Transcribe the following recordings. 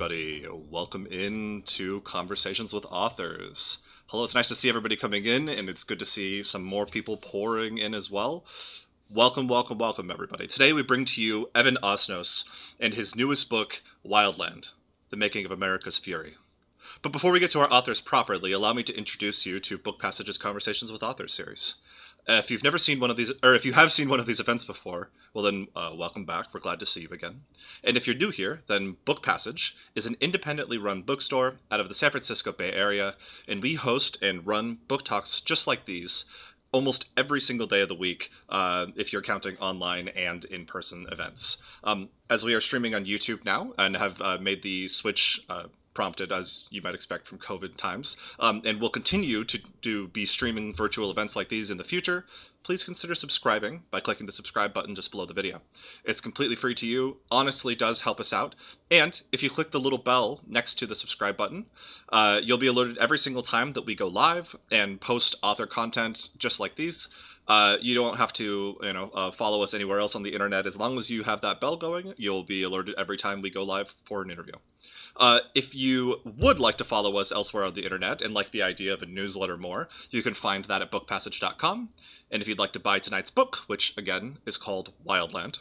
everybody. Welcome in to Conversations with Authors. Hello, it's nice to see everybody coming in, and it's good to see some more people pouring in as well. Welcome, welcome, welcome, everybody. Today we bring to you Evan Osnos and his newest book, Wildland, The Making of America's Fury. But before we get to our authors properly, allow me to introduce you to Book Passage's Conversations with Authors series. If you've never seen one of these, or if you have seen one of these events before, well then, welcome back. We're glad to see you again. And if you're new here, then Book Passage is an independently run bookstore out of the San Francisco Bay Area, and we host and run book talks just like these almost every single day of the week, if you're counting online and in-person events. As we are streaming on YouTube now and have made the switch prompted, as you might expect from COVID times, and we'll continue to be streaming virtual events like these in the future, please consider subscribing by clicking the subscribe button just below the video. It's completely free to you, honestly does help us out, and if you click the little bell next to the subscribe button, you'll be alerted every single time that we go live and post author content just like these. You don't have to, follow us anywhere else on the internet. As long as you have that bell going, you'll be alerted every time we go live for an interview. If you would like to follow us elsewhere on the internet and like the idea of a newsletter more, you can find that at bookpassage.com. And if you'd like to buy tonight's book, which again is called Wildland,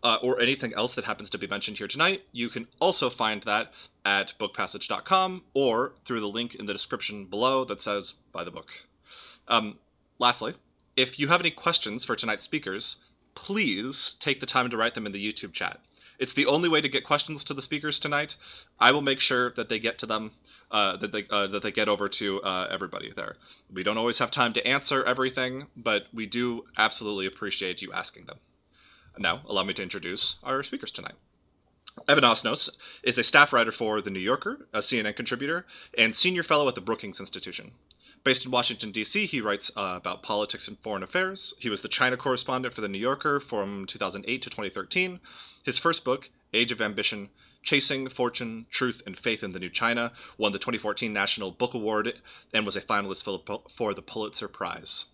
or anything else that happens to be mentioned here tonight, you can also find that at bookpassage.com or through the link in the description below that says buy the book. Lastly, if you have any questions for tonight's speakers, please take the time to write them in the YouTube chat. It's the only way to get questions to the speakers tonight. I will make sure that they get to them, that they get over to everybody there. We don't always have time to answer everything, but we do absolutely appreciate you asking them. Now, allow me to introduce our speakers tonight. Evan Osnos is a staff writer for The New Yorker, a CNN contributor, and senior fellow at the Brookings Institution. Based in Washington, D.C., he writes about politics and foreign affairs. He was the China correspondent for The New Yorker from 2008 to 2013. His first book, Age of Ambition, Chasing Fortune, Truth, and Faith in the New China, won the 2014 National Book Award and was a finalist for the Pulitzer Prize.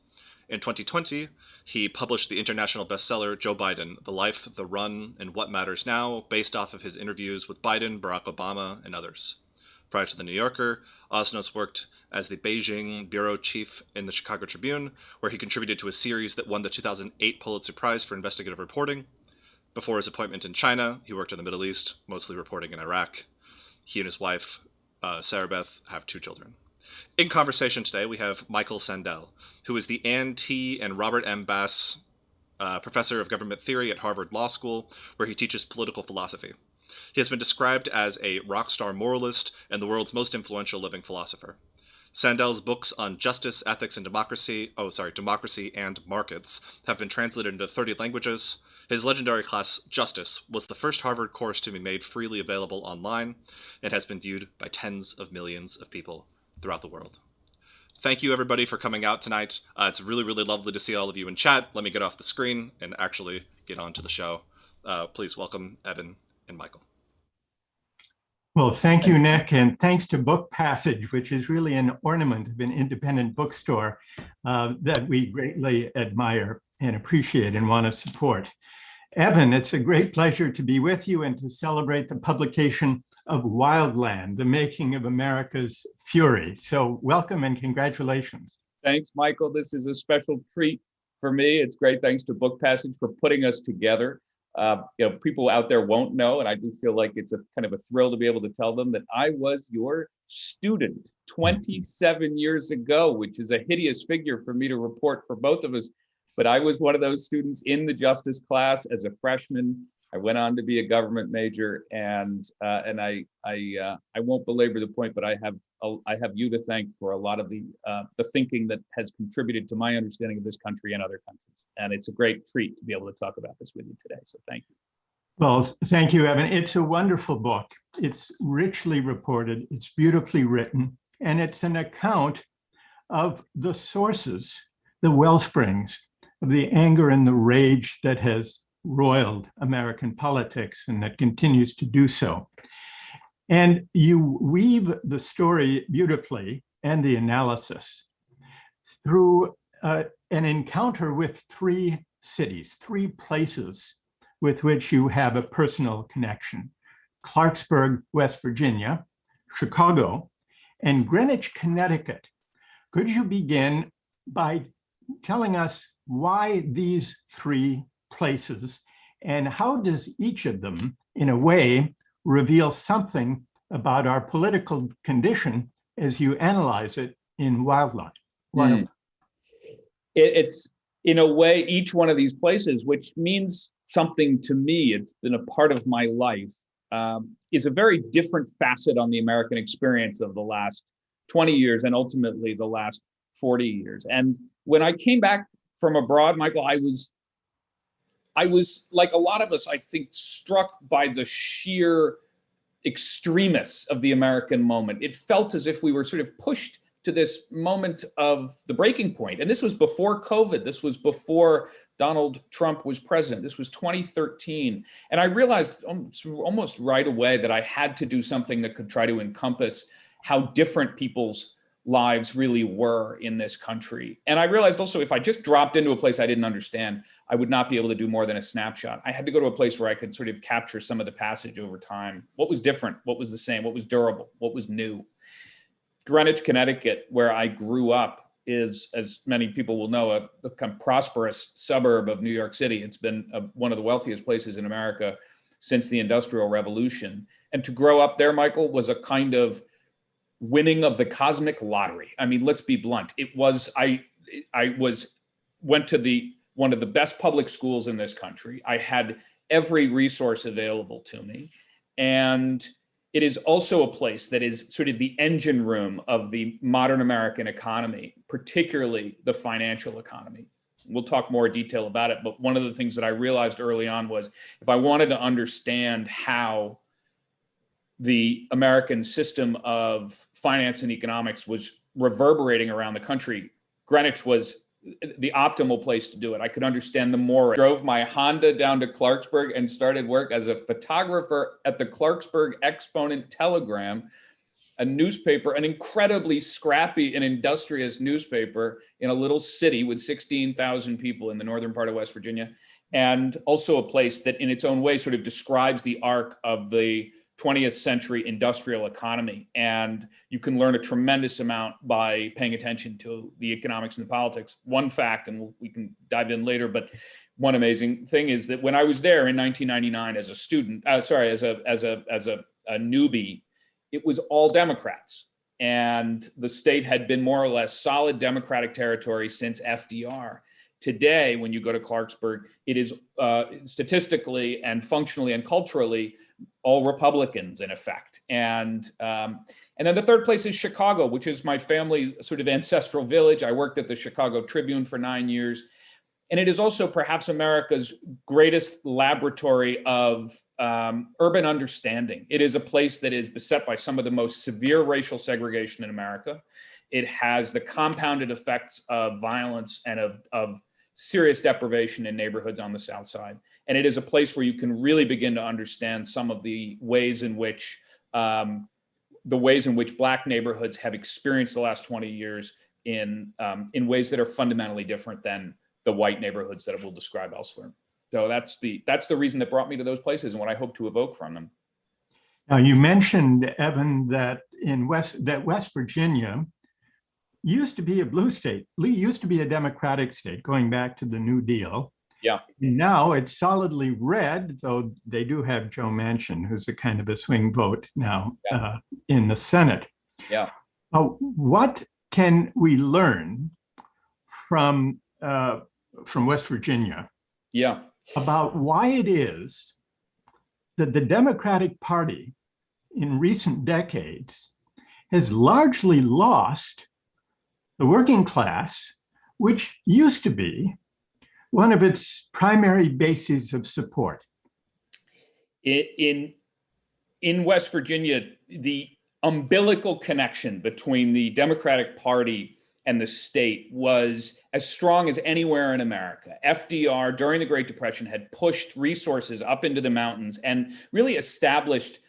In 2020, he published the international bestseller Joe Biden, The Life, the Run, and What Matters Now, based off of his interviews with Biden, Barack Obama, and others. Prior to The New Yorker, Osnos worked as the Beijing bureau chief in the Chicago Tribune, where he contributed to a series that won the 2008 Pulitzer Prize for investigative reporting. Before his appointment in China, he worked in the Middle East, mostly reporting in Iraq. He and his wife, Sarah Beth, have 2 children. In conversation today, we have Michael Sandel, who is the Ann T. and Robert M. Bass Professor of Government Theory at Harvard Law School, where he teaches political philosophy. He has been described as a rock star moralist and the world's most influential living philosopher. Sandel's books on justice, ethics, and democracy and markets have been translated into 30 languages. His legendary class, Justice, was the first Harvard course to be made freely available online and has been viewed by tens of millions of people throughout the world. Thank you, everybody, for coming out tonight. It's really, really lovely to see all of you in chat. Let me get off the screen and actually get on to the show. Please welcome Evan and Michael. Well, thank you, Nick, and thanks to Book Passage, which is really an ornament of an independent bookstore that we greatly admire and appreciate and want to support. Evan, it's a great pleasure to be with you and to celebrate the publication of Wildland, The Making of America's Fury. So welcome and congratulations. Thanks, Michael. This is a special treat for me. It's great. Thanks to Book Passage for putting us together. People out there won't know, and I do feel like it's a kind of a thrill to be able to tell them that I was your student 27 years ago, which is a hideous figure for me to report for both of us. But I was one of those students in the justice class as a freshman. I went on to be a government major, and I won't belabor the point, but I have you to thank for a lot of the thinking that has contributed to my understanding of this country and other countries. And it's a great treat to be able to talk about this with you today. So thank you. Well, thank you, Evan. It's a wonderful book. It's richly reported, it's beautifully written, and it's an account of the sources, the wellsprings of the anger and the rage that has roiled American politics and that continues to do so. And you weave the story beautifully and the analysis through an encounter with 3 cities, 3 places with which you have a personal connection. Clarksburg, West Virginia, Chicago, and Greenwich, Connecticut. Could you begin by telling us why these three places, and how does each of them, in a way, reveal something about our political condition as you analyze it in Wildland? It's, in a way, each one of these places, which means something to me, it's been a part of my life, is a very different facet on the American experience of the last 20 years and ultimately the last 40 years. And when I came back from abroad, Michael, I was like a lot of us, I think, struck by the sheer extremists of the American moment. It felt as if we were sort of pushed to this moment of the breaking point. And this was before COVID. This was before Donald Trump was president. This was 2013. And I realized almost right away that I had to do something that could try to encompass how different people's lives really were in this country. And I realized also, if I just dropped into a place I didn't understand, I would not be able to do more than a snapshot. I had to go to a place where I could sort of capture some of the passage over time. What was different? What was the same? What was durable? What was new? Greenwich, Connecticut, where I grew up, is, as many people will know, a kind of prosperous suburb of New York City. It's been one of the wealthiest places in America since the Industrial Revolution. And to grow up there, Michael, was a kind of winning of the cosmic lottery. I mean, let's be blunt. It was, I went to one of the best public schools in this country. I had every resource available to me. And it is also a place that is sort of the engine room of the modern American economy, particularly the financial economy. We'll talk more detail about it, but one of the things that I realized early on was, if I wanted to understand how the American system of finance and economics was reverberating around the country, Greenwich was the optimal place to do it. I could understand the more. I drove my Honda down to Clarksburg and started work as a photographer at the Clarksburg Exponent Telegram, a newspaper, an incredibly scrappy and industrious newspaper in a little city with 16,000 people in the northern part of West Virginia, and also a place that in its own way sort of describes the arc of the 20th century industrial economy. And you can learn a tremendous amount by paying attention to the economics and the politics. One fact, and we can dive in later, but one amazing thing is that when I was there in 1999 as a student, as a newbie, it was all Democrats. And the state had been more or less solid Democratic territory since FDR. Today, when you go to Clarksburg, it is statistically and functionally and culturally all Republicans in effect. And then the third place is Chicago, which is my family sort of ancestral village. I worked at the Chicago Tribune for 9 years. And it is also perhaps America's greatest laboratory of urban understanding. It is a place that is beset by some of the most severe racial segregation in America. It has the compounded effects of violence and of serious deprivation in neighborhoods on the South Side. And it is a place where you can really begin to understand some of the ways in which Black neighborhoods have experienced the last 20 years in ways that are fundamentally different than the white neighborhoods that we'll describe elsewhere. So that's the reason that brought me to those places and what I hope to evoke from them. Now, you mentioned, Evan, that West Virginia used to be a blue state, used to be a Democratic state, going back to the New Deal. Yeah. Now it's solidly red, though they do have Joe Manchin, who's a kind of a swing vote now in the Senate. Yeah. What can we learn from West Virginia? Yeah. About why it is that the Democratic Party in recent decades has largely lost the working class, which used to be one of its primary bases of support. In West Virginia, the umbilical connection between the Democratic Party and the state was as strong as anywhere in America. FDR, during the Great Depression, had pushed resources up into the mountains and really established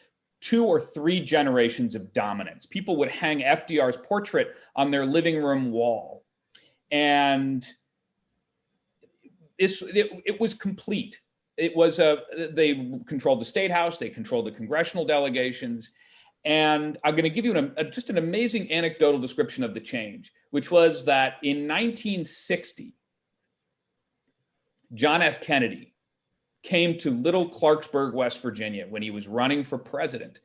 2 or 3 generations of dominance. People would hang FDR's portrait on their living room wall. And it was complete. they controlled the State House, they controlled the congressional delegations. And I'm going to give you just an amazing anecdotal description of the change, which was that in 1960, John F. Kennedy came to Little Clarksburg, West Virginia, when he was running for president.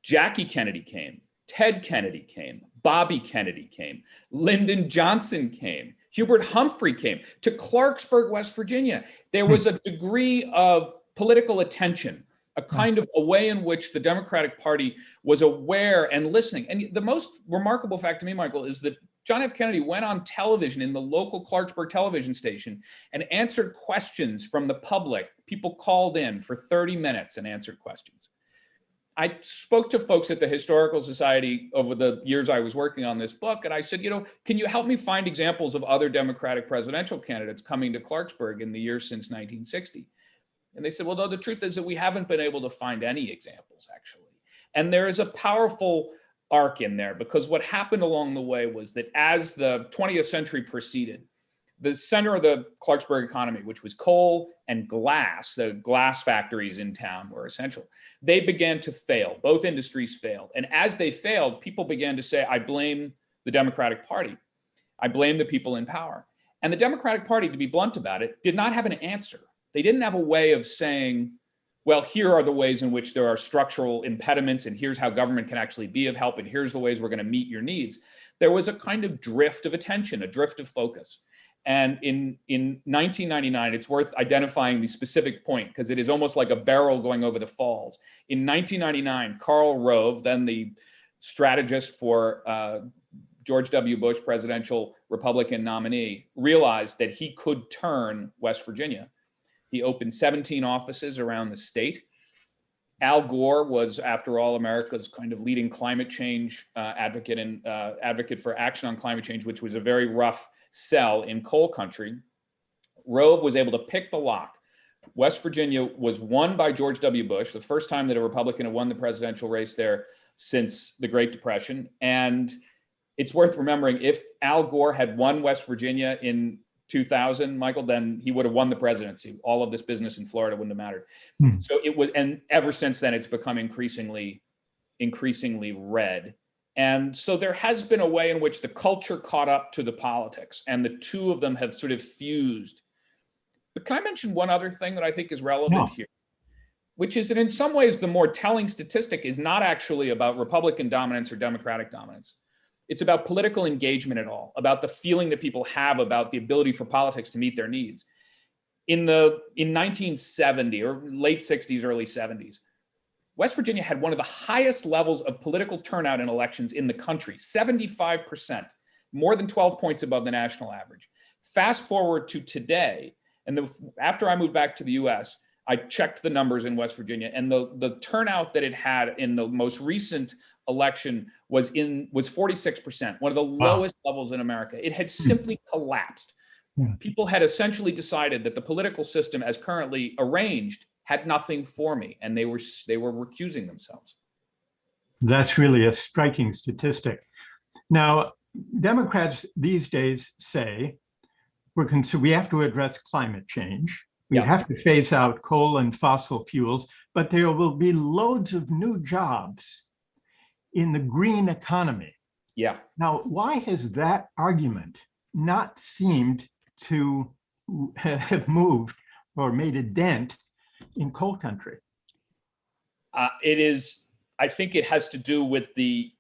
Jackie Kennedy came, Ted Kennedy came, Bobby Kennedy came, Lyndon Johnson came, Hubert Humphrey came to Clarksburg, West Virginia. There was a degree of political attention, a kind of a way in which the Democratic Party was aware and listening. And the most remarkable fact to me, Michael, is that John F. Kennedy went on television in the local Clarksburg television station and answered questions from the public. People called in for 30 minutes and answered questions. I spoke to folks at the Historical Society over the years I was working on this book, and I said, can you help me find examples of other Democratic presidential candidates coming to Clarksburg in the years since 1960? And they said, well, no, the truth is that we haven't been able to find any examples, actually. And there is a powerful arc in there, because what happened along the way was that as the 20th century proceeded, the center of the Clarksburg economy, which was coal and glass, the glass factories in town were essential. They began to fail. Both industries failed. And as they failed, people began to say, I blame the Democratic Party. I blame the people in power. And the Democratic Party, to be blunt about it, did not have an answer. They didn't have a way of saying, well, here are the ways in which there are structural impediments, and here's how government can actually be of help, and here's the ways we're going to meet your needs. There was a kind of drift of attention, a drift of focus. And in 1999, it's worth identifying the specific point, because it is almost like a barrel going over the falls. In 1999, Karl Rove, then the strategist for George W. Bush presidential Republican nominee, realized that he could turn West Virginia. He opened 17 offices around the state. Al Gore was, after all, America's kind of leading climate change advocate and advocate for action on climate change, which was a very rough sell in coal country. Rove was able to pick the lock. West Virginia was won by George W. Bush, the first time that a Republican had won the presidential race there since the Great Depression. And it's worth remembering, if Al Gore had won West Virginia in 2000, Michael, then he would have won the presidency. All of this business in Florida wouldn't have mattered. So it was, and ever since then, it's become increasingly red. And so there has been a way in which the culture caught up to the politics, and the two of them have sort of fused. But can I mention one other thing that I think is relevant here, which is that in some ways, the more telling statistic is not actually about Republican dominance or Democratic dominance. It's about political engagement at all, about the feeling that people have about the ability for politics to meet their needs. In 1970 or late 60s, early 70s, West Virginia had one of the highest levels of political turnout in elections in the country, 75%, more than 12 points above the national average. Fast forward to today, and after I moved back to the US, I checked the numbers in West Virginia, and the turnout that it had in the most recent election was 46%, one of the lowest levels in America. It had simply collapsed. People had essentially decided that the political system as currently arranged had nothing for me, and they were recusing themselves. That's really a striking statistic. Now, Democrats these days say we have to address climate change. We have to phase out coal and fossil fuels, but there will be loads of new jobs in the green economy. Yeah. Now, why has that argument not seemed to have moved or made a dent in coal country? I think it has to do with the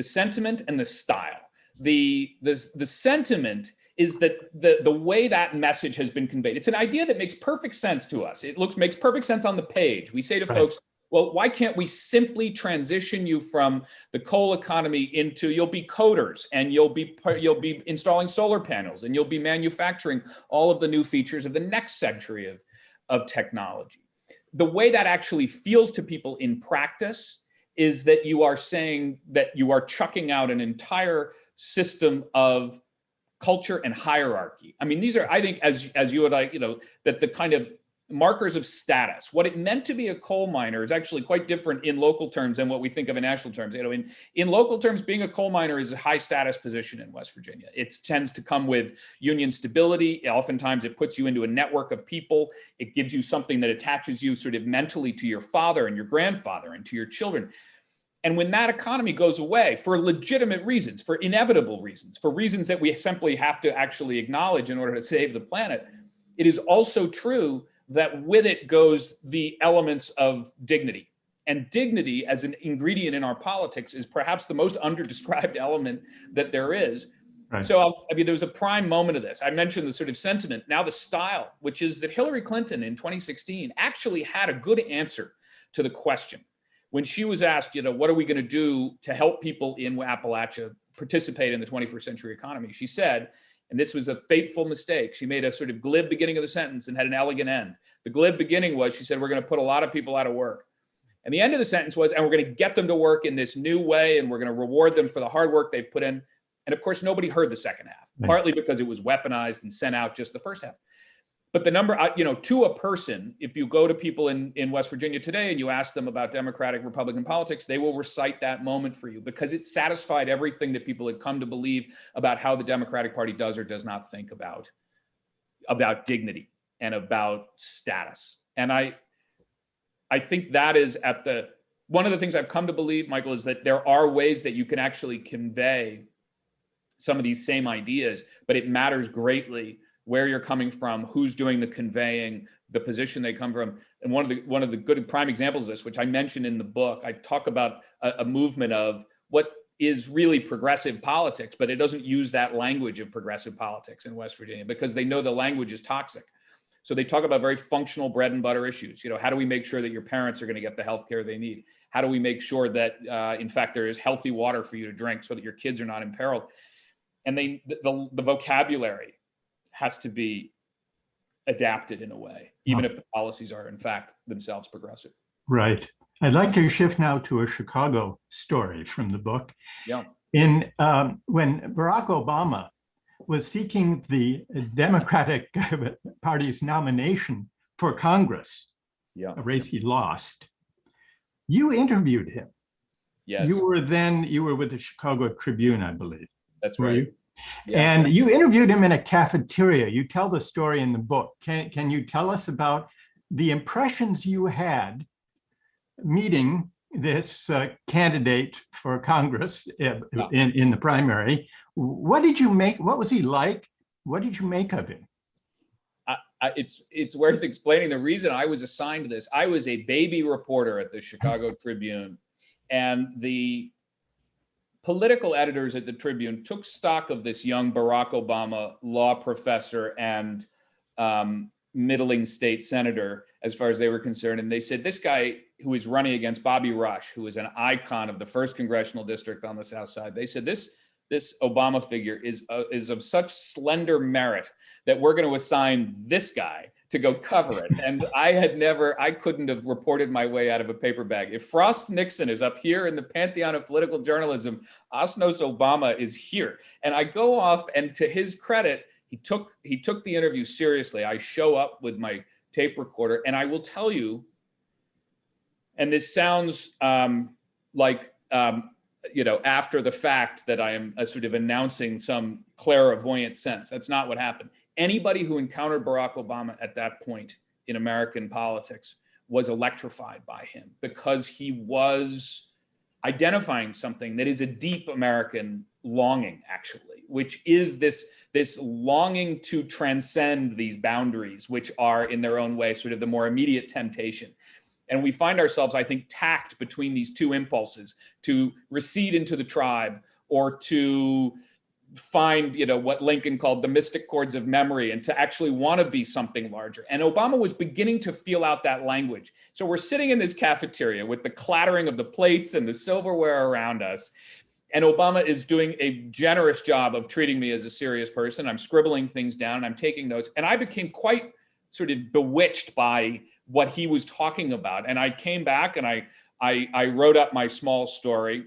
sentiment and the style. The sentiment is that the way that message has been conveyed, it's an idea that makes perfect sense to us. It makes perfect sense on the page. We say to folks, well, why can't we simply transition you from the coal economy into, you'll be coders, and you'll be installing solar panels, and you'll be manufacturing all of the new features of the next century of technology. The way that actually feels to people in practice is that you are saying that you are chucking out an entire system of culture and hierarchy. I mean, these are, I think, as you and I, that the kind of markers of status. What it meant to be a coal miner is actually quite different in local terms than what we think of in national terms. In local terms, being a coal miner is a high status position in West Virginia. It tends to come with union stability. Oftentimes it puts you into a network of people. It gives you something that attaches you sort of mentally to your father and your grandfather and to your children. And when that economy goes away for legitimate reasons, for inevitable reasons, for reasons that we simply have to actually acknowledge in order to save the planet, it is also true that with it goes the elements of dignity. And dignity as an ingredient in our politics is perhaps the most underdescribed element that there is. Right. So, there was a prime moment of this. I mentioned the sort of sentiment, now the style, which is that Hillary Clinton in 2016 actually had a good answer to the question. When she was asked, what are we going to do to help people in Appalachia participate in the 21st century economy? She said, and this was a fateful mistake, she made a sort of glib beginning of the sentence and had an elegant end. The glib beginning was, she said, we're going to put a lot of people out of work. And the end of the sentence was, and we're going to get them to work in this new way, and we're going to reward them for the hard work they've put in. And of course, nobody heard the second half, partly because it was weaponized and sent out just the first half. But the number, to a person, if you go to people in West Virginia today and you ask them about Democratic, Republican politics, they will recite that moment for you because it satisfied everything that people had come to believe about how the Democratic Party does or does not think about dignity and about status. And I think that is one of the things I've come to believe, Michael, is that there are ways that you can actually convey some of these same ideas, but it matters greatly where you're coming from, who's doing the conveying, the position they come from. And one of the good prime examples of this, which I mentioned in the book, I talk about a movement of what is really progressive politics, but it doesn't use that language of progressive politics in West Virginia because they know the language is toxic. So they talk about very functional bread and butter issues. How do we make sure that your parents are going to get the health care they need? How do we make sure that, in fact, there is healthy water for you to drink so that your kids are not imperiled? And the vocabulary has to be adapted in a way, even if the policies are, in fact, themselves progressive. Right. I'd like to shift now to a Chicago story from the book. Yeah. When Barack Obama was seeking the Democratic Party's nomination for Congress, a race he lost, you interviewed him. Yes. You were with the Chicago Tribune, I believe. That's right. Yeah. And you interviewed him in a cafeteria. You tell the story in the book. Can you tell us about the impressions you had meeting this candidate for Congress in the primary? What did you make? What was he like? What did you make of him? It's worth explaining the reason I was assigned to this. I was a baby reporter at the Chicago Tribune, and the political editors at the Tribune took stock of this young Barack Obama law professor and middling state senator, as far as they were concerned. And they said, this guy who is running against Bobby Rush, who is an icon of the 1st Congressional District on the South Side, they said, this Obama figure is of such slender merit that we're going to assign this guy to go cover it. And I couldn't have reported my way out of a paper bag. If Frost Nixon is up here in the pantheon of political journalism, Osnos Obama is here. And I go off, and to his credit, he took the interview seriously. I show up with my tape recorder, and I will tell you, and this sounds like after the fact that I am sort of announcing some clairvoyant sense. That's not what happened. Anybody who encountered Barack Obama at that point in American politics was electrified by him because he was identifying something that is a deep American longing, actually, which is this longing to transcend these boundaries, which are in their own way sort of the more immediate temptation. And we find ourselves, I think, tacked between these two impulses to recede into the tribe or to find, what Lincoln called the mystic chords of memory and to actually want to be something larger. And Obama was beginning to feel out that language. So we're sitting in this cafeteria with the clattering of the plates and the silverware around us. And Obama is doing a generous job of treating me as a serious person. I'm scribbling things down, I'm taking notes. And I became quite sort of bewitched by what he was talking about. And I came back and I wrote up my small story,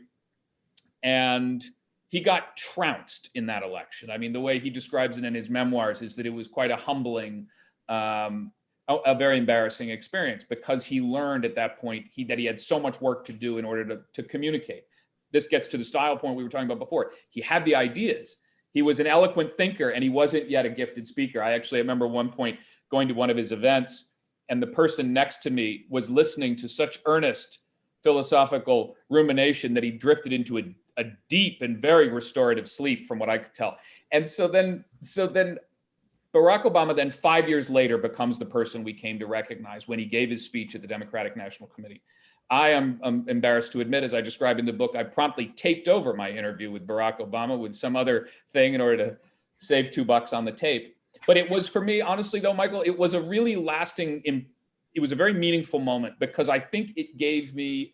and he got trounced in that election. I mean, the way he describes it in his memoirs is that it was quite a humbling a very embarrassing experience, because he learned at that point that he had so much work to do in order to communicate. This gets to the style point we were talking about before. He had the ideas. He was an eloquent thinker, and he wasn't yet a gifted speaker. I remember one point going to one of his events, and the person next to me was listening to such earnest philosophical rumination that he drifted into a deep and very restorative sleep, from what I could tell. And so then Barack Obama then 5 years later becomes the person we came to recognize when he gave his speech at the Democratic National Committee. I am embarrassed to admit, as I describe in the book, I promptly taped over my interview with Barack Obama with some other thing in order to save $2 on the tape. But it was, for me, honestly though, Michael, it was a really lasting, it was a very meaningful moment, because I think it gave me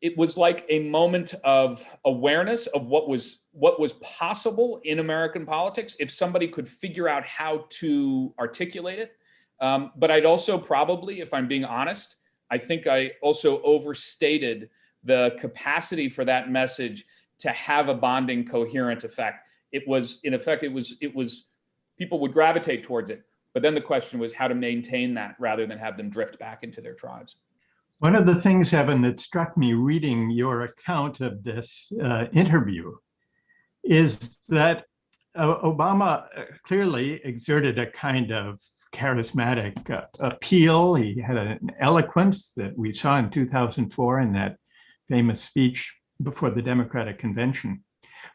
it was like a moment of awareness of what was possible in American politics if somebody could figure out how to articulate it. But I'd also probably, if I'm being honest, I think I also overstated the capacity for that message to have a bonding, coherent effect. It was, in effect, it was people would gravitate towards it. But then the question was how to maintain that rather than have them drift back into their tribes. One of the things, Evan, that struck me reading your account of this interview is that Obama clearly exerted a kind of charismatic appeal. He had an eloquence that we saw in 2004 in that famous speech before the Democratic Convention.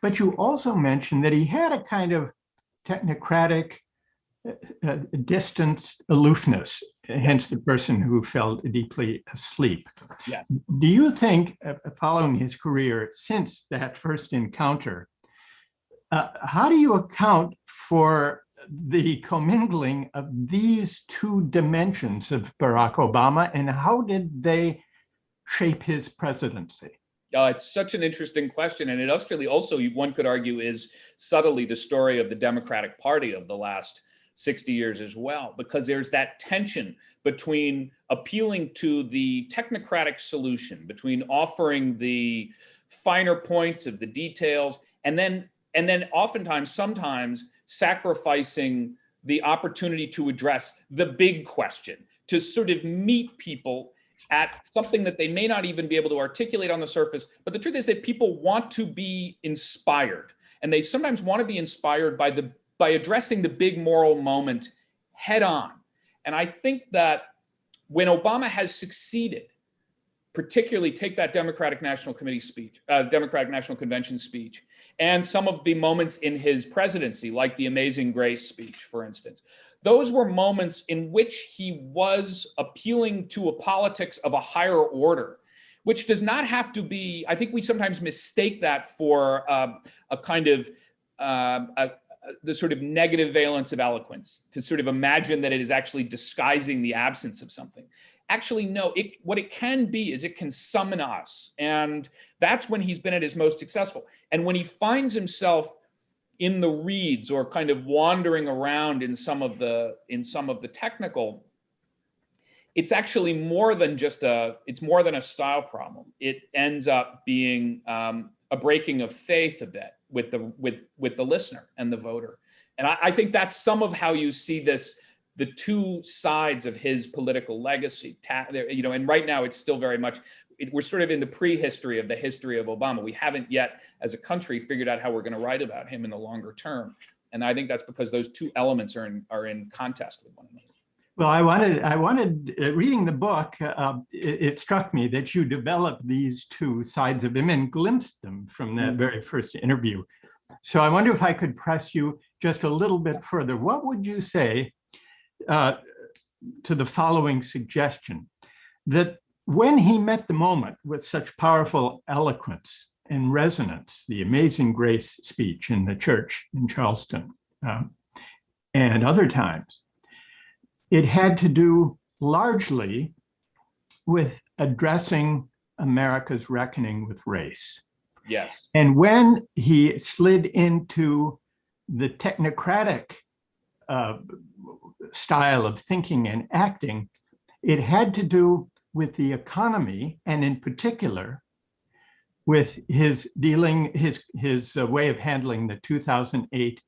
But you also mentioned that he had a kind of technocratic, distanced aloofness, hence the person who fell deeply asleep. Yes. Do you think, following his career since that first encounter, how do you account for the commingling of these two dimensions of Barack Obama, and how did they shape his presidency? It's such an interesting question. And it actually also, one could argue, is subtly the story of the Democratic Party of the last 60 years as well, because there's that tension between appealing to the technocratic solution, between offering the finer points of the details, and then oftentimes, sometimes sacrificing the opportunity to address the big question, to sort of meet people at something that they may not even be able to articulate on the surface. But the truth is that people want to be inspired, and they sometimes want to be inspired by addressing the big moral moment head on. And I think that when Obama has succeeded, particularly take that Democratic National Committee speech, Democratic National Convention speech, and some of the moments in his presidency, like the Amazing Grace speech, for instance, those were moments in which he was appealing to a politics of a higher order, which does not have to be, I think we sometimes mistake that for a kind of the sort of negative valence of eloquence, to sort of imagine that it is actually disguising the absence of something. Actually, no, what it can be is it can summon us. And that's when he's been at his most successful. And when he finds himself in the reeds or kind of wandering around in some of the technical, it's actually more than it's more than a style problem. It ends up being a breaking of faith a bit with the listener and the voter. And I think that's some of how you see this, the two sides of his political legacy. And right now it's still very much, we're sort of in the prehistory of the history of Obama. We haven't yet, as a country, figured out how we're going to write about him in the longer term. And I think that's because those two elements are in contest with one another. Well, I wanted reading the book, it struck me that you developed these two sides of him and glimpsed them from that very first interview. So I wonder if I could press you just a little bit further. What would you say to the following suggestion, that when he met the moment with such powerful eloquence and resonance, the Amazing Grace speech in the church in Charleston and other times, it had to do largely with addressing America's reckoning with race. Yes. And when he slid into the technocratic style of thinking and acting, it had to do with the economy, and in particular with his way of handling the 2008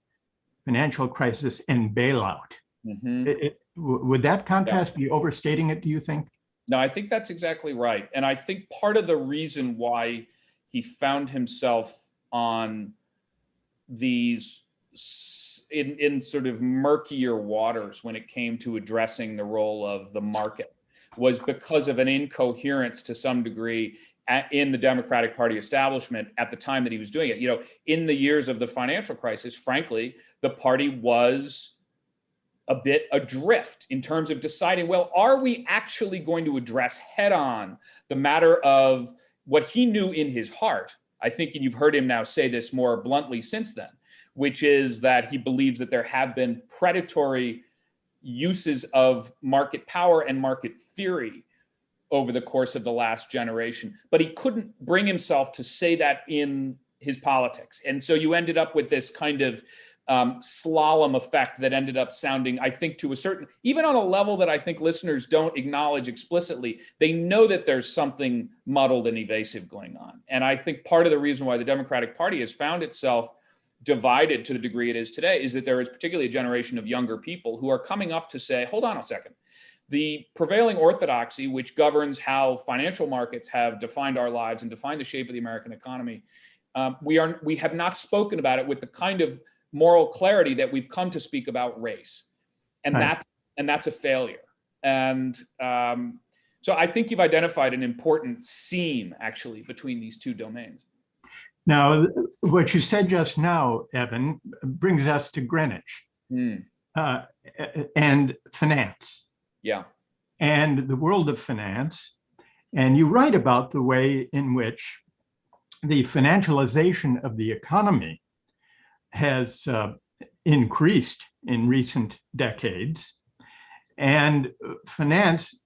financial crisis and bailout. Mhm. Would that contrast be overstating it, do you think? No, I think that's exactly right. And I think part of the reason why he found himself on these in sort of murkier waters when it came to addressing the role of the market was because of an incoherence to some degree in the Democratic Party establishment at the time that he was doing it. You know, in the years of the financial crisis, frankly, the party was a bit adrift in terms of deciding, well, are we actually going to address head on the matter of what he knew in his heart? I think, and you've heard him now say this more bluntly since then, which is that he believes that there have been predatory uses of market power and market theory over the course of the last generation. But he couldn't bring himself to say that in his politics. And so you ended up with this kind of slalom effect that ended up sounding, I think, to a certain, even on a level that I think listeners don't acknowledge explicitly, they know that there's something muddled and evasive going on. And I think part of the reason why the Democratic Party has found itself divided to the degree it is today is that there is particularly a generation of younger people who are coming up to say, hold on a second. The prevailing orthodoxy, which governs how financial markets have defined our lives and defined the shape of the American economy, we have not spoken about it with the kind of moral clarity that we've come to speak about race, and right. that's a failure. And so I think you've identified an important seam actually between these two domains. Now, what you said just now, Evan, brings us to Greenwich and finance. Yeah. And the world of finance. And you write about the way in which the financialization of the economy has increased in recent decades. And finance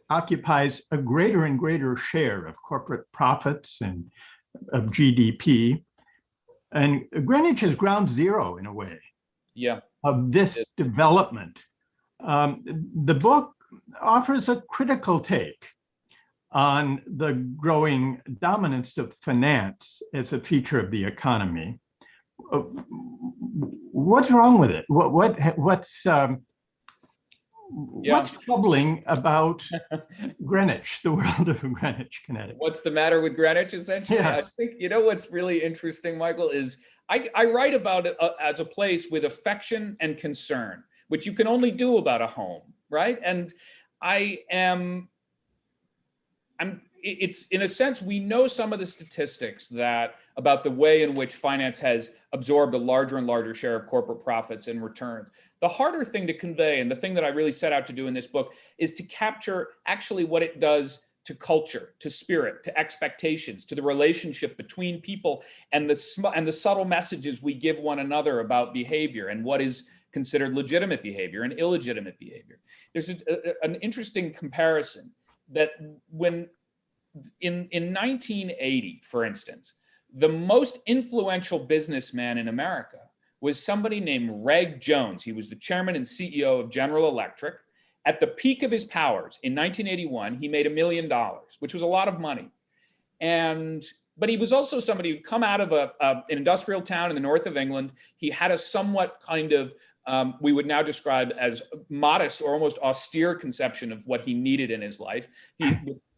occupies a greater and greater share of corporate profits and of GDP. And Greenwich is ground zero in a way of this development. The book offers a critical take on the growing dominance of finance as a feature of the economy. What's wrong with it? What's troubling about Greenwich, the world of Greenwich, Connecticut? What's the matter with Greenwich, essentially? Yes. I think, you know, what's really interesting, Michael, is I write about it as a place with affection and concern, which you can only do about a home, right? And it's in a sense, we know some of the statistics that about the way in which finance has absorbed a larger and larger share of corporate profits and returns. The harder thing to convey, and the thing that I really set out to do in this book, is to capture actually what it does to culture, to spirit, to expectations, to the relationship between people, and the subtle messages we give one another about behavior and what is considered legitimate behavior and illegitimate behavior. There's an interesting comparison that when in 1980, for instance, the most influential businessman in America was somebody named Reg Jones. He was the chairman and CEO of General Electric. At the peak of his powers in 1981, he made $1 million, which was a lot of money. But he was also somebody who'd come out of an industrial town in the north of England. He had a somewhat kind of, we would now describe as modest or almost austere conception of what he needed in his life.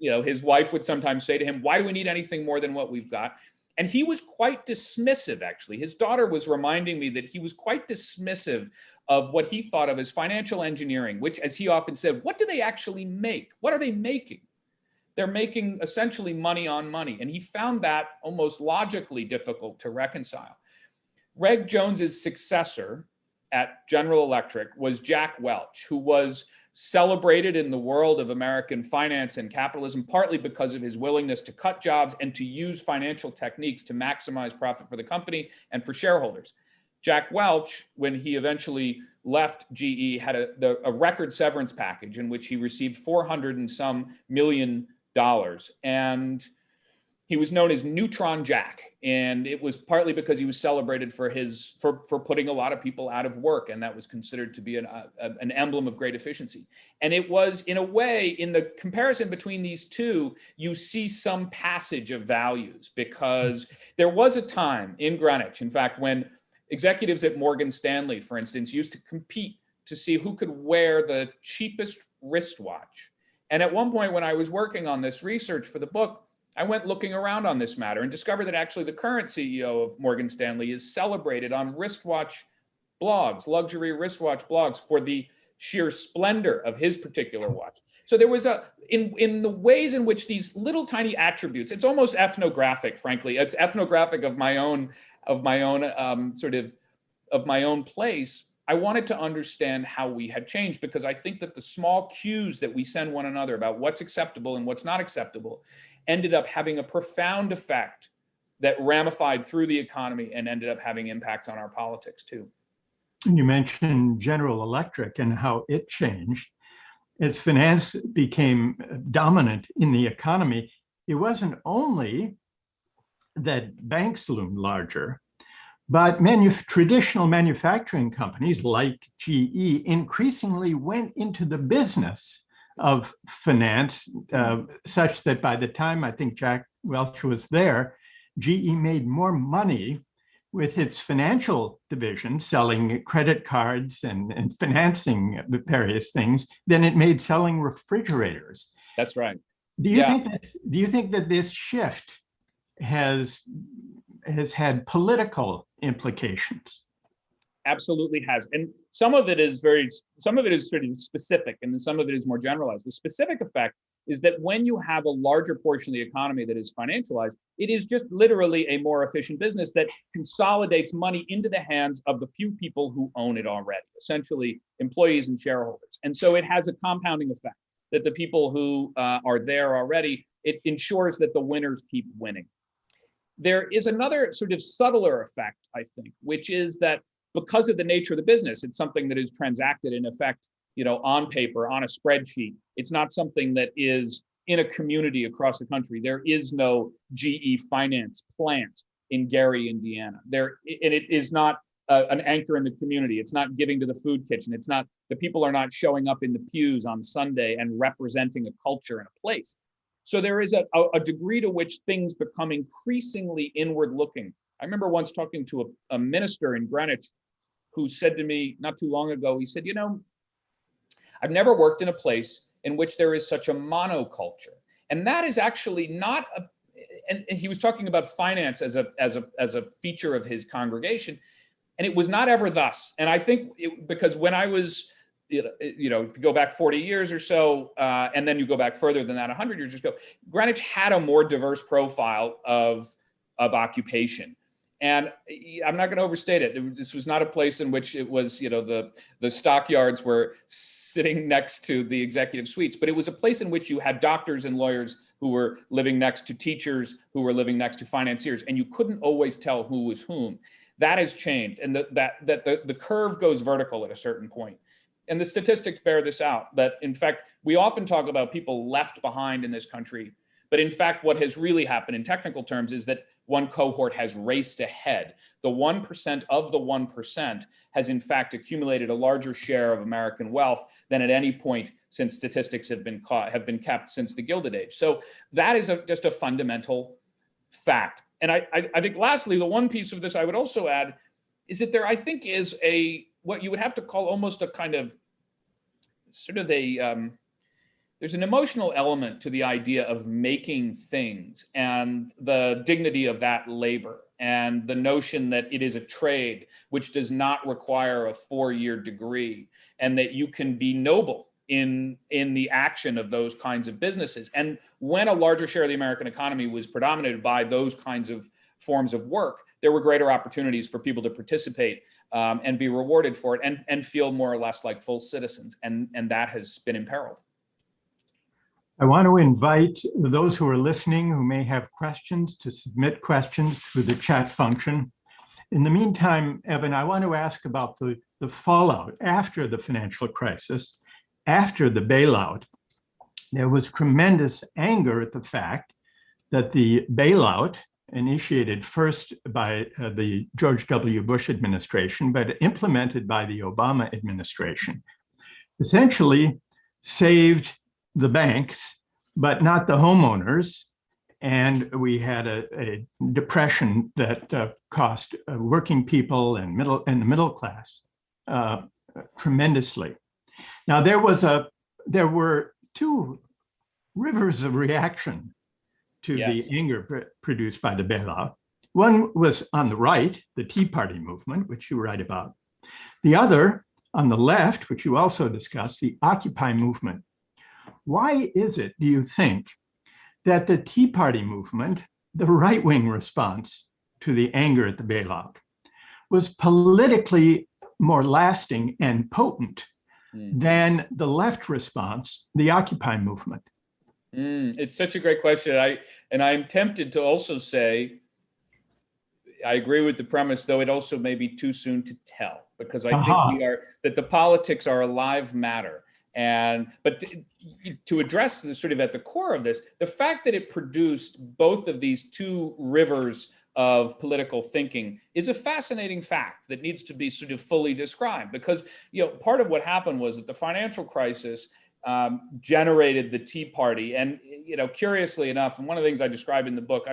His wife would sometimes say to him, "Why do we need anything more than what we've got?" And he was quite dismissive, actually. His daughter was reminding me that he was quite dismissive of what he thought of as financial engineering, which, as he often said, what do they actually make? What are they making? They're making essentially money on money. And he found that almost logically difficult to reconcile. Reg Jones's successor at General Electric was Jack Welch, who was celebrated in the world of American finance and capitalism, partly because of his willingness to cut jobs and to use financial techniques to maximize profit for the company and for shareholders. Jack Welch, when he eventually left GE, had a record severance package in which he received $400 and some million. And he was known as Neutron Jack. And it was partly because he was celebrated for putting a lot of people out of work. And that was considered to be an emblem of great efficiency. And it was, in a way, in the comparison between these two, you see some passage of values, because there was a time in Greenwich, in fact, when executives at Morgan Stanley, for instance, used to compete to see who could wear the cheapest wristwatch. And at one point when I was working on this research for the book, I went looking around on this matter and discovered that actually the current CEO of Morgan Stanley is celebrated on wristwatch blogs, luxury wristwatch blogs, for the sheer splendor of his particular watch. So there was in the ways in which these little tiny attributes, it's almost ethnographic, frankly. It's ethnographic of my own place. I wanted to understand how we had changed, because I think that the small cues that we send one another about what's acceptable and what's not acceptable ended up having a profound effect that ramified through the economy and ended up having impacts on our politics too. You mentioned General Electric and how it changed. As finance became dominant in the economy, it wasn't only that banks loomed larger, but traditional manufacturing companies like GE increasingly went into the business of finance, such that by the time I think Jack Welch was there, GE made more money with its financial division selling credit cards and financing the various things than it made selling refrigerators. That's right. Do you think that this shift has had political implications? Absolutely has. And some of it is sort of specific, and some of it is more generalized. The specific effect is that when you have a larger portion of the economy that is financialized, it is just literally a more efficient business that consolidates money into the hands of the few people who own it already, essentially employees and shareholders. And so it has a compounding effect that the people who are there already, it ensures that the winners keep winning. There is another sort of subtler effect, I think, which is that because of the nature of the business, it's something that is transacted in effect, on paper, on a spreadsheet. It's not something that is in a community across the country. There is no GE finance plant in Gary, Indiana. And it is not an anchor in the community. It's not giving to the food kitchen. It's not, the people are not showing up in the pews on Sunday and representing a culture and a place. So there is a degree to which things become increasingly inward looking. I remember once talking to a minister in Greenwich who said to me not too long ago, he said, I've never worked in a place in which there is such a monoculture. And that is actually not and he was talking about finance as a feature of his congregation. And it was not ever thus. And I think because when I was, if you go back 40 years or so, and then you go back further than that, 100 years ago, Greenwich had a more diverse profile of occupation. And I'm not going to overstate it. This was not a place in which it was, the stockyards were sitting next to the executive suites, but it was a place in which you had doctors and lawyers who were living next to teachers, who were living next to financiers, and you couldn't always tell who was whom. That has changed, and the curve goes vertical at a certain point. And the statistics bear this out, that in fact, we often talk about people left behind in this country, but in fact, what has really happened in technical terms is that one cohort has raced ahead. The 1% of the 1% has in fact accumulated a larger share of American wealth than at any point since statistics have been kept since the Gilded Age. So that is just a fundamental fact. And I think lastly, the one piece of this I would also add is that there, I think, is what you would have to call almost a kind of there's an emotional element to the idea of making things and the dignity of that labor and the notion that it is a trade which does not require a 4-year degree and that you can be noble in the action of those kinds of businesses. And when a larger share of the American economy was predominated by those kinds of forms of work, there were greater opportunities for people to participate and be rewarded for it and feel more or less like full citizens. And that has been imperiled. I want to invite those who are listening who may have questions to submit questions through the chat function. In the meantime, Evan, I want to ask about the fallout after the financial crisis, after the bailout. There was tremendous anger at the fact that the bailout, initiated first by the George W. Bush administration, but implemented by the Obama administration, essentially saved the banks, but not the homeowners. And we had a depression that cost working people and the middle class tremendously. Now, there were two rivers of reaction to Yes. the anger produced by the bailout. One was on the right, the Tea Party movement, which you write about. The other, on the left, which you also discuss, the Occupy movement. Why is it, do you think, that the Tea Party movement, the right-wing response to the anger at the bailout, was politically more lasting and potent than the left response, the Occupy movement? It's such a great question. I'm tempted to also say, I agree with the premise, though it also may be too soon to tell, because I think that the politics are a live matter. But to address the sort of at the core of this, the fact that it produced both of these two rivers of political thinking is a fascinating fact that needs to be sort of fully described, because part of what happened was that the financial crisis generated the Tea Party, and curiously enough, and one of the things I describe in the book,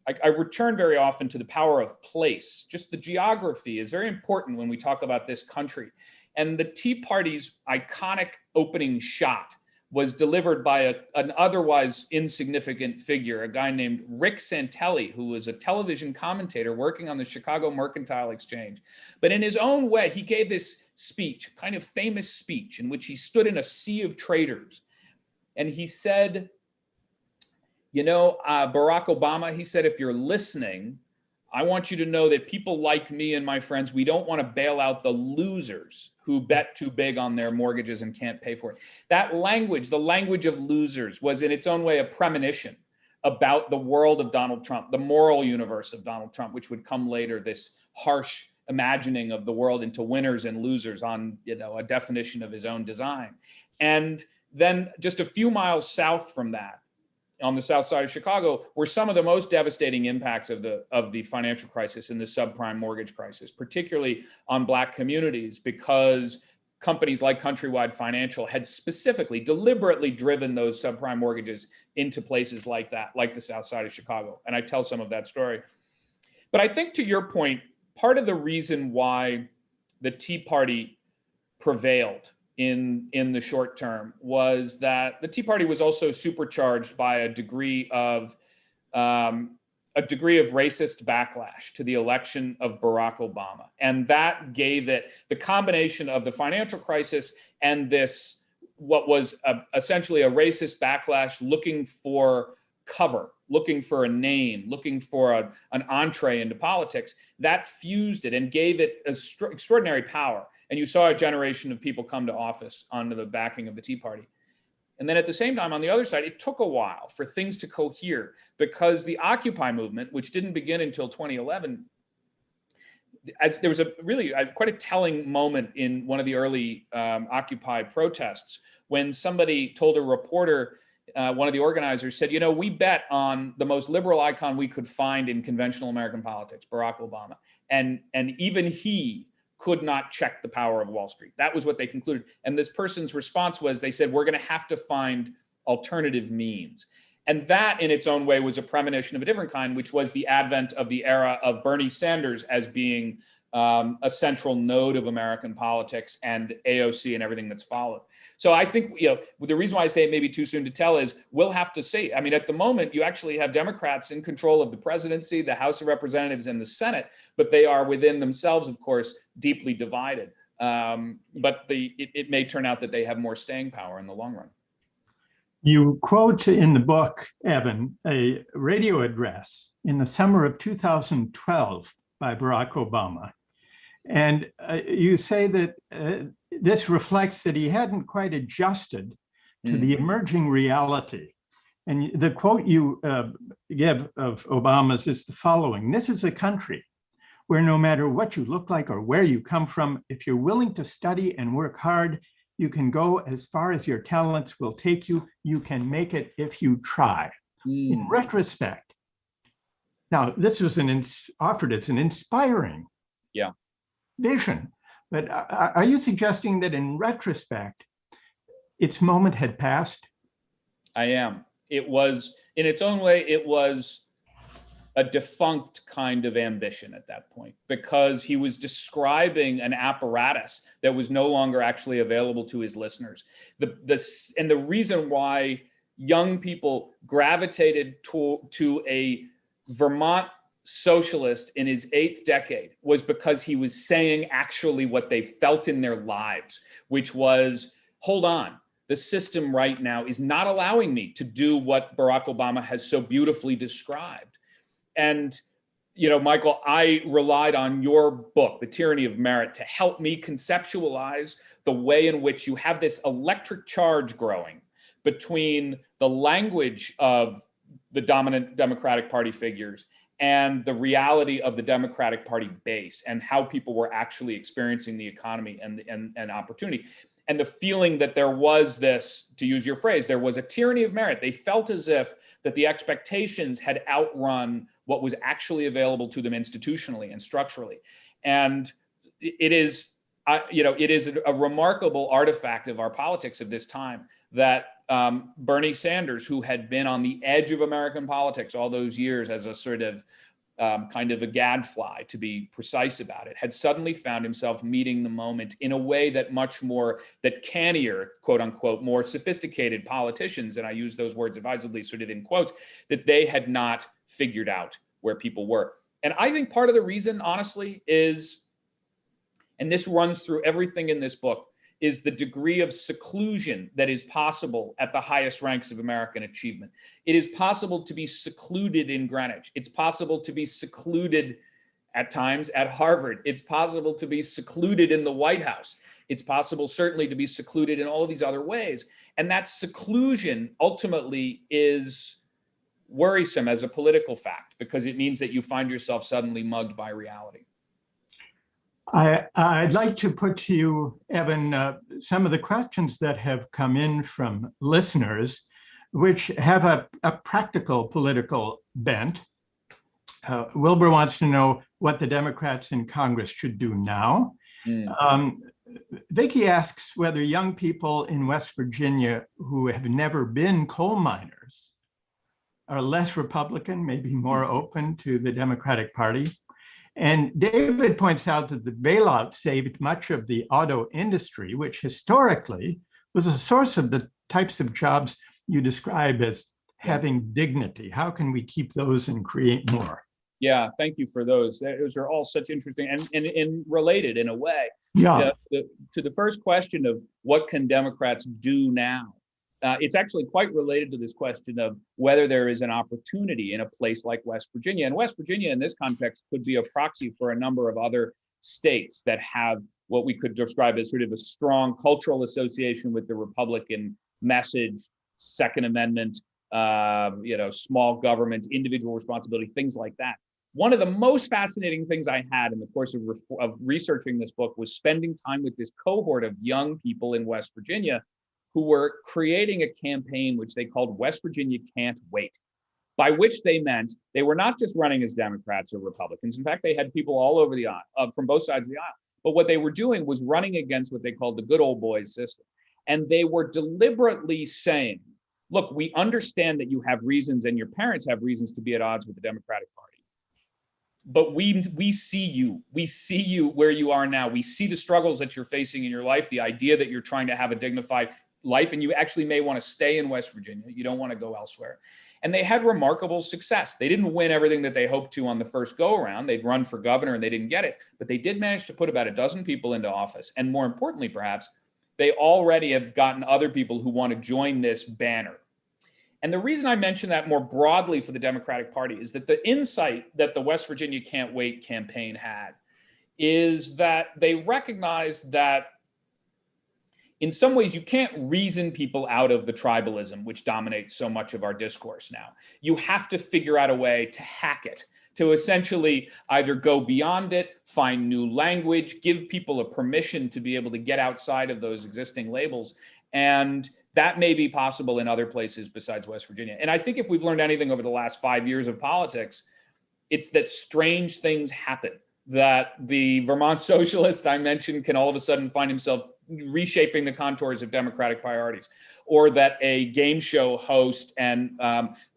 I return very often to the power of place. Just the geography is very important when we talk about this country. And the Tea Party's iconic opening shot was delivered by an otherwise insignificant figure, a guy named Rick Santelli, who was a television commentator working on the Chicago Mercantile Exchange. But in his own way, he gave this speech, kind of famous speech, in which he stood in a sea of traders. And he said, Barack Obama, he said, if you're listening, I want you to know that people like me and my friends, we don't want to bail out the losers who bet too big on their mortgages and can't pay for it. That language, the language of losers, was in its own way a premonition about the world of Donald Trump, the moral universe of Donald Trump, which would come later, this harsh imagining of the world into winners and losers on a definition of his own design. And then just a few miles south from that, on the south side of Chicago, were some of the most devastating impacts of the financial crisis and the subprime mortgage crisis, particularly on Black communities, because companies like Countrywide Financial had specifically, deliberately driven those subprime mortgages into places like that, like the south side of Chicago. And I tell some of that story. But I think, to your point, part of the reason why the Tea Party prevailed in the short term was that the Tea Party was also supercharged by a degree of racist backlash to the election of Barack Obama. And that gave it the combination of the financial crisis and this, what was essentially a racist backlash looking for cover, looking for a name, looking for an entree into politics, that fused it and gave it extraordinary power. And you saw a generation of people come to office under the backing of the Tea Party. And then at the same time, on the other side, it took a while for things to cohere, because the Occupy movement, which didn't begin until 2011, there was quite a telling moment in one of the early Occupy protests when somebody told a reporter, one of the organizers said, we bet on the most liberal icon we could find in conventional American politics, Barack Obama. And even he could not check the power of Wall Street. That was what they concluded. And this person's response was, they said, we're going to have to find alternative means. And that in its own way was a premonition of a different kind, which was the advent of the era of Bernie Sanders as being a central node of American politics, and AOC and everything that's followed. So I think, the reason why I say it may be too soon to tell is we'll have to see. I mean, at the moment, you actually have Democrats in control of the presidency, the House of Representatives, and the Senate, but they are within themselves, of course, deeply divided. But it may turn out that they have more staying power in the long run. You quote in the book, Evan, a radio address in the summer of 2012 by Barack Obama. And you say that this reflects that he hadn't quite adjusted to the emerging reality. And the quote you give of Obama's is the following: "This is a country where no matter what you look like or where you come from, if you're willing to study and work hard, you can go as far as your talents will take you. You can make it if you try." In retrospect, now this was offered as an inspiring vision, but are you suggesting that in retrospect, its moment had passed? I am. It was, in its own way, it was a defunct kind of ambition at that point, because he was describing an apparatus that was no longer actually available to his listeners. And the reason why young people gravitated to a Vermont socialist in his 8th decade was because he was saying actually what they felt in their lives, which was, hold on, the system right now is not allowing me to do what Barack Obama has so beautifully described. And, Michael, I relied on your book, The Tyranny of Merit, to help me conceptualize the way in which you have this electric charge growing between the language of the dominant Democratic Party figures and the reality of the Democratic Party base, and how people were actually experiencing the economy and opportunity. And the feeling that there was this, to use your phrase, there was a tyranny of merit. They felt as if that the expectations had outrun what was actually available to them institutionally and structurally. And it is a remarkable artifact of our politics of this time that Bernie Sanders, who had been on the edge of American politics all those years as a sort of kind of a gadfly, to be precise about it, had suddenly found himself meeting the moment in a way that that cannier, quote unquote, more sophisticated politicians, and I use those words advisedly sort of in quotes, that they had not figured out where people were. And I think part of the reason, honestly, is, and this runs through everything in this book, is the degree of seclusion that is possible at the highest ranks of American achievement. It is possible to be secluded in Greenwich. It's possible to be secluded at times at Harvard. It's possible to be secluded in the White House. It's possible certainly to be secluded in all of these other ways. And that seclusion ultimately is worrisome as a political fact, because it means that you find yourself suddenly mugged by reality. I'd like to put to you, Evan, some of the questions that have come in from listeners, which have a practical political bent. Wilbur wants to know what the Democrats in Congress should do now. Vicky asks whether young people in West Virginia who have never been coal miners are less Republican, maybe more open to the Democratic Party. And David points out that the bailout saved much of the auto industry, which historically was a source of the types of jobs you describe as having dignity. How can we keep those and create more? Yeah, thank you for those. Those are all such interesting and related in a way. Yeah. To the first question of what can Democrats do now? It's actually quite related to this question of whether there is an opportunity in a place like West Virginia. And West Virginia, in this context, could be a proxy for a number of other states that have what we could describe as sort of a strong cultural association with the Republican message, Second Amendment, small government, individual responsibility, things like that. One of the most fascinating things I had in the course of researching this book was spending time with this cohort of young people in West Virginia who were creating a campaign which they called West Virginia Can't Wait, by which they meant they were not just running as Democrats or Republicans. In fact, they had people all over the aisle, from both sides of the aisle. But what they were doing was running against what they called the good old boys system. And they were deliberately saying, look, we understand that you have reasons and your parents have reasons to be at odds with the Democratic Party. But we see you where you are now. We see the struggles that you're facing in your life, the idea that you're trying to have a dignified life, and you actually may want to stay in West Virginia. You don't want to go elsewhere. And they had remarkable success. They didn't win everything that they hoped to on the first go around. They'd run for governor and they didn't get it, but they did manage to put about a dozen people into office. And more importantly, perhaps, they already have gotten other people who want to join this banner. And the reason I mention that more broadly for the Democratic Party is that the insight that the West Virginia Can't Wait campaign had is that they recognized that in some ways, you can't reason people out of the tribalism, which dominates so much of our discourse now. You have to figure out a way to hack it, to essentially either go beyond it, find new language, give people a permission to be able to get outside of those existing labels. And that may be possible in other places besides West Virginia. And I think if we've learned anything over the last 5 years of politics, it's that strange things happen, that the Vermont socialist I mentioned can all of a sudden find himself reshaping the contours of Democratic priorities, or that a game show host and,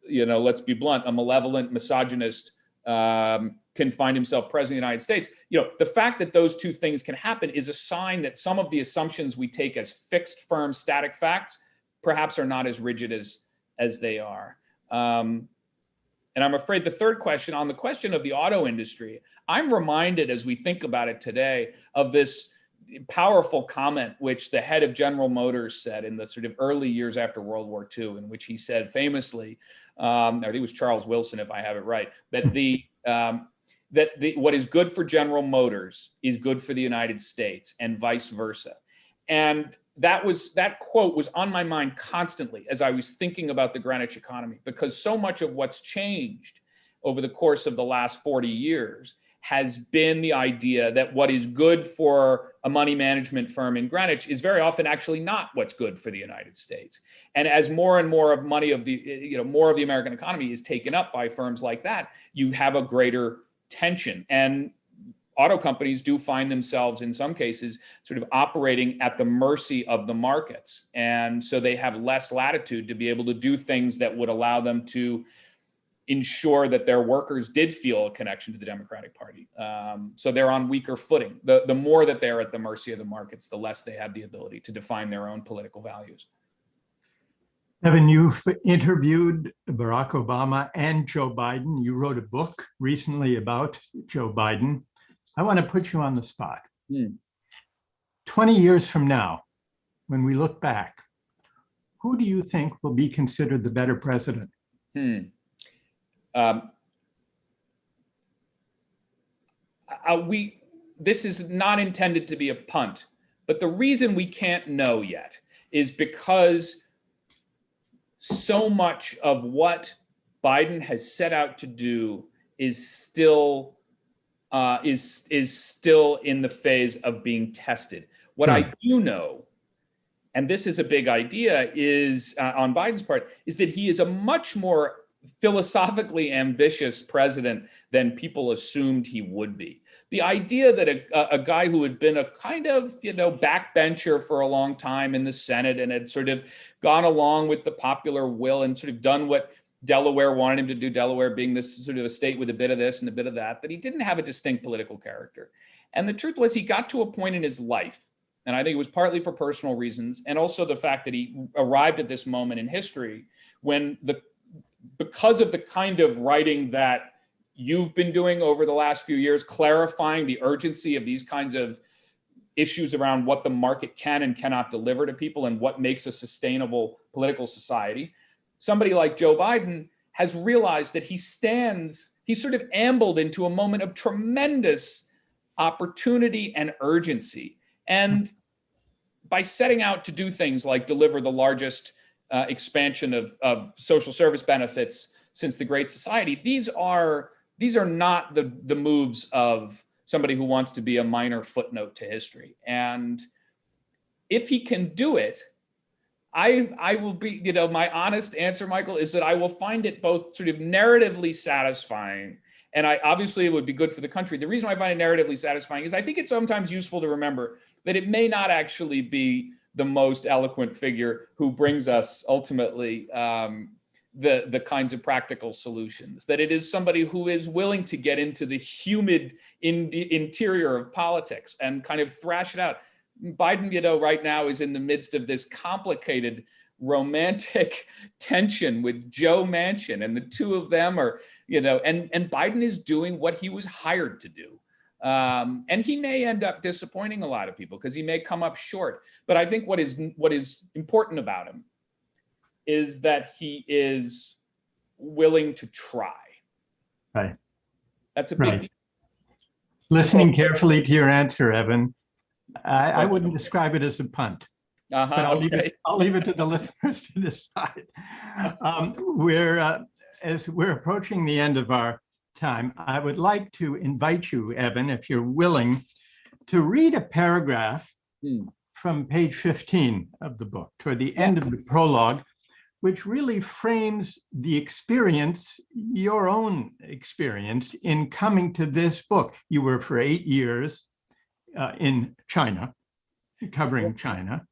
let's be blunt, a malevolent misogynist can find himself president of the United States. The fact that those two things can happen is a sign that some of the assumptions we take as fixed, firm, static facts perhaps are not as rigid as they are. And I'm afraid the third question, on the question of the auto industry, I'm reminded as we think about it today of this powerful comment which the head of General Motors said in the sort of early years after World War II, in which he said famously, I think it was Charles Wilson, if I have it right, that what is good for General Motors is good for the United States, and vice versa. And that quote was on my mind constantly as I was thinking about the Greenwich economy, because so much of what's changed over the course of the last 40 years has been the idea that what is good for a money management firm in Greenwich is very often actually not what's good for the United States. And as more and more of money of the, more of the American economy is taken up by firms like that, you have a greater tension. And auto companies do find themselves in some cases sort of operating at the mercy of the markets. And so they have less latitude to be able to do things that would allow them to ensure that their workers did feel a connection to the Democratic Party. So they're on weaker footing. The more that they're at the mercy of the markets, the less they have the ability to define their own political values. Evan, you've interviewed Barack Obama and Joe Biden. You wrote a book recently about Joe Biden. I want to put you on the spot. 20 years from now, when we look back, who do you think will be considered the better president? This is not intended to be a punt, but the reason we can't know yet is because so much of what Biden has set out to do is still in the phase of being tested. What I do know, and this is a big idea, is on Biden's part, is that he is a much more philosophically ambitious president than people assumed he would be. The idea that a guy who had been a kind of, backbencher for a long time in the Senate and had sort of gone along with the popular will and sort of done what Delaware wanted him to do, Delaware being this sort of a state with a bit of this and a bit of that he didn't have a distinct political character. And the truth was, he got to a point in his life, and I think it was partly for personal reasons, and also the fact that he arrived at this moment in history when because of the kind of writing that you've been doing over the last few years, clarifying the urgency of these kinds of issues around what the market can and cannot deliver to people and what makes a sustainable political society, somebody like Joe Biden has realized that he sort of ambled into a moment of tremendous opportunity and urgency. And by setting out to do things like deliver the largest expansion of social service benefits since the Great Society, these are not the moves of somebody who wants to be a minor footnote to history. And if he can do it, I will be, my honest answer, Michael, is that I will find it both sort of narratively satisfying, and obviously it would be good for the country. The reason I find it narratively satisfying is I think it's sometimes useful to remember that it may not actually be the most eloquent figure who brings us ultimately the kinds of practical solutions, that it is somebody who is willing to get into the humid interior of politics and kind of thrash it out. Biden, right now is in the midst of this complicated romantic tension with Joe Manchin, and the two of them are, and Biden is doing what he was hired to do. And he may end up disappointing a lot of people because he may come up short. But I think what is important about him is that he is willing to try. Right. That's a big deal. Listening carefully to your answer, Evan, I wouldn't describe it as a punt. But I'll leave it to the listeners to decide. As we're approaching the end of our time, I would like to invite you, Evan, if you're willing, to read a paragraph from page 15 of the book, toward the end of the prologue, which really frames the experience, your own experience, in coming to this book. You were for 8 years in China, covering China.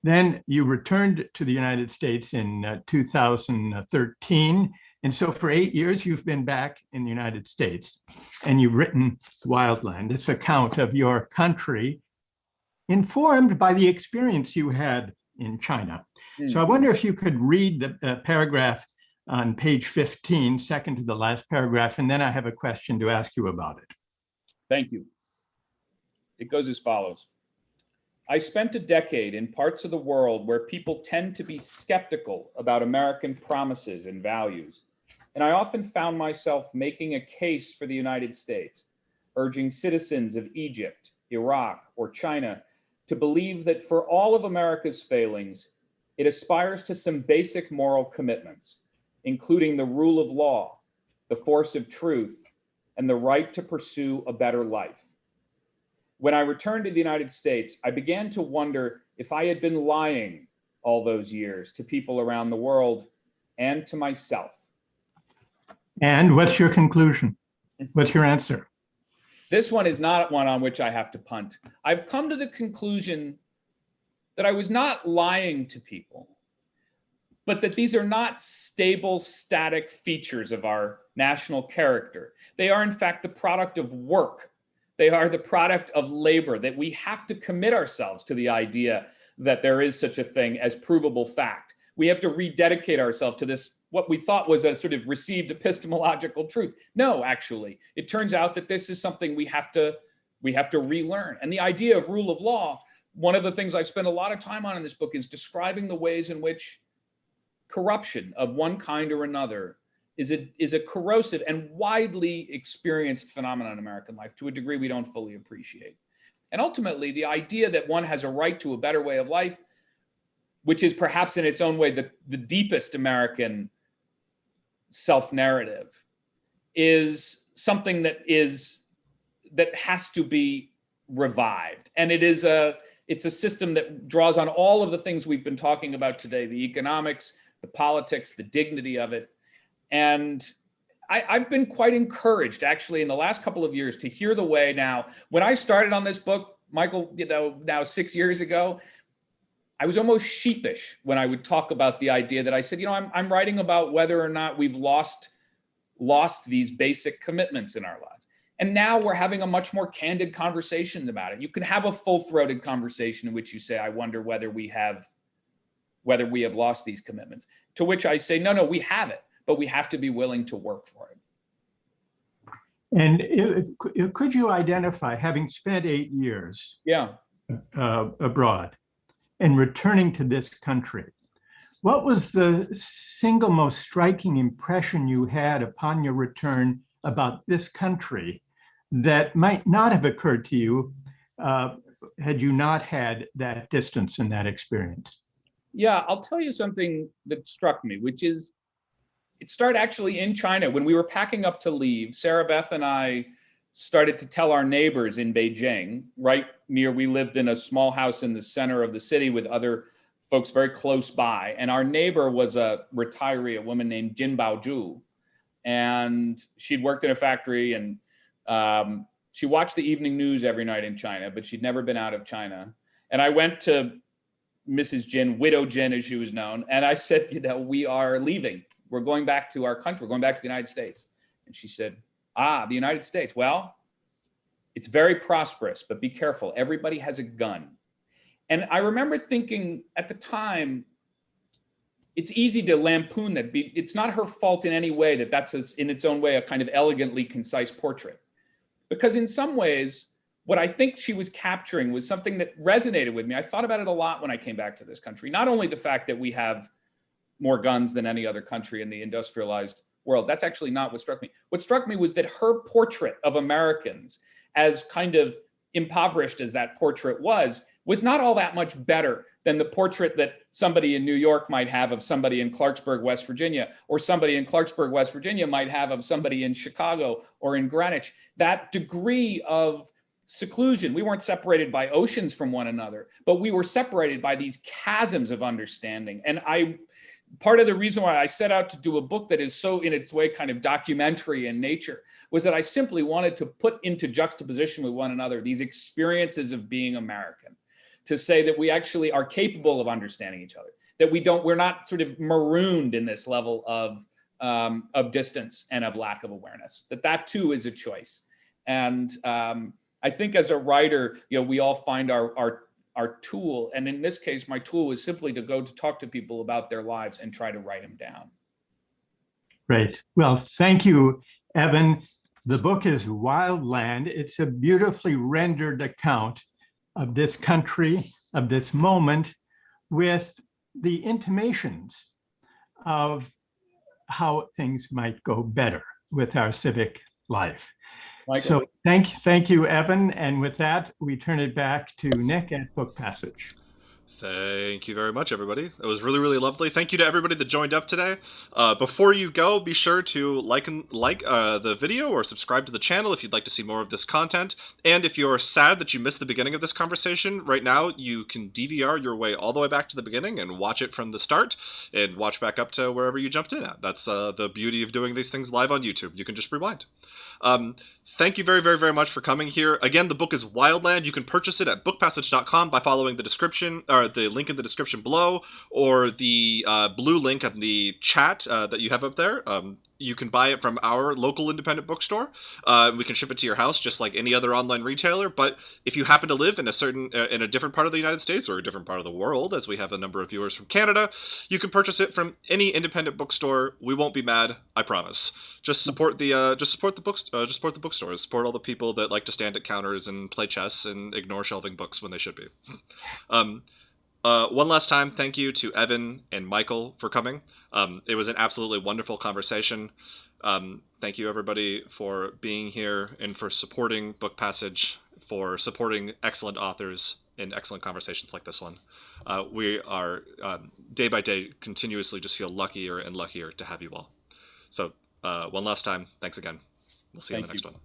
Then you returned to the United States in 2013 And so for 8 years, you've been back in the United States and you've written Wildland, this account of your country informed by the experience you had in China. So I wonder if you could read the paragraph on page 15, second to the last paragraph, and then I have a question to ask you about it. Thank you. It goes as follows. I spent a decade in parts of the world where people tend to be skeptical about American promises and values, and I often found myself making a case for the United States, urging citizens of Egypt, Iraq, or China to believe that for all of America's failings, it aspires to some basic moral commitments, including the rule of law, the force of truth, and the right to pursue a better life. When I returned to the United States, I began to wonder if I had been lying all those years to people around the world and to myself. And what's your conclusion? What's your answer? This one is not one on which I have to punt. I've come to the conclusion that I was not lying to people, but that these are not stable, static features of our national character. They are, in fact, the product of work. They are the product of labor, that we have to commit ourselves to the idea that there is such a thing as provable fact. We have to rededicate ourselves to this, what we thought was a sort of received epistemological truth. No, actually, it turns out that this is something we have to relearn. And the idea of rule of law, one of the things I spend a lot of time on in this book is describing the ways in which corruption of one kind or another is a corrosive and widely experienced phenomenon in American life to a degree we don't fully appreciate. And ultimately, the idea that one has a right to a better way of life, which is perhaps in its own way the deepest American self-narrative, is something that has to be revived. And it's a system that draws on all of the things we've been talking about today, the economics, the politics, the dignity of it. And I've been quite encouraged, actually, in the last couple of years to hear the way now. When I started on this book, Michael, now 6 years ago, I was almost sheepish when I would talk about the idea that I said, I'm writing about whether or not we've lost these basic commitments in our lives. And now we're having a much more candid conversation about it. You can have a full-throated conversation in which you say, I wonder whether we have lost these commitments. To which I say, no, we haven't. But we have to be willing to work for it. And could you identify, having spent 8 years abroad and returning to this country, what was the single most striking impression you had upon your return about this country that might not have occurred to you had you not had that distance and that experience? Yeah, I'll tell you something that struck me, which is, it started actually in China. When we were packing up to leave, Sarah Beth and I started to tell our neighbors in Beijing, we lived in a small house in the center of the city with other folks very close by. And our neighbor was a retiree, a woman named Jin Baozhu. And she'd worked in a factory and she watched the evening news every night in China, but she'd never been out of China. And I went to Mrs. Jin, Widow Jin as she was known, and I said, we are leaving. We're going back to our country. We're going back to the United States. And she said, the United States. Well, it's very prosperous, but be careful. Everybody has a gun. And I remember thinking at the time, it's easy to lampoon that. It's not her fault in any way that's in its own way a kind of elegantly concise portrait. Because in some ways, what I think she was capturing was something that resonated with me. I thought about it a lot when I came back to this country. Not only the fact that we have more guns than any other country in the industrialized world. That's actually not what struck me. What struck me was that her portrait of Americans, as kind of impoverished as that portrait was not all that much better than the portrait that somebody in New York might have of somebody in Clarksburg, West Virginia, or somebody in Clarksburg, West Virginia might have of somebody in Chicago or in Greenwich. That degree of seclusion, we weren't separated by oceans from one another, but we were separated by these chasms of understanding. And part of the reason why I set out to do a book that is so in its way kind of documentary in nature was that I simply wanted to put into juxtaposition with one another these experiences of being American, to say that we actually are capable of understanding each other, that we're not sort of marooned in this level of of distance and of lack of awareness. That too is a choice. And I think as a writer, we all find our tool. And in this case, my tool was simply to go to talk to people about their lives and try to write them down. Great. Well, thank you, Evan. The book is Wildland. It's a beautifully rendered account of this country, of this moment, with the intimations of how things might go better with our civic life. Michael. So thank you, Evan. And with that, we turn it back to Nick at Book Passage. Thank you very much, everybody. It was really, really lovely. Thank you to everybody that joined up today. Before you go, be sure to like the video or subscribe to the channel if you'd like to see more of this content. And if you're sad that you missed the beginning of this conversation, right now you can DVR your way all the way back to the beginning and watch it from the start and watch back up to wherever you jumped in at. That's the beauty of doing these things live on YouTube. You can just rewind. Thank you very, very, very much for coming here. Again, the book is Wildland. You can purchase it at bookpassage.com by following the description, or the link in the description below, or the blue link in the chat that you have up there. You can buy it from our local independent bookstore. We can ship it to your house just like any other online retailer. But if you happen to live in a different part of the United States or a different part of the world, as we have a number of viewers from Canada, you can purchase it from any independent bookstore. We won't be mad, I promise. Just support the bookstores. Support all the people that like to stand at counters and play chess and ignore shelving books when they should be. One last time, thank you to Evan and Michael for coming. It was an absolutely wonderful conversation. Thank you, everybody, for being here and for supporting Book Passage, for supporting excellent authors in excellent conversations like this one. We are, day by day, continuously just feel luckier and luckier to have you all. So one last time, thanks again. We'll see you in the next one.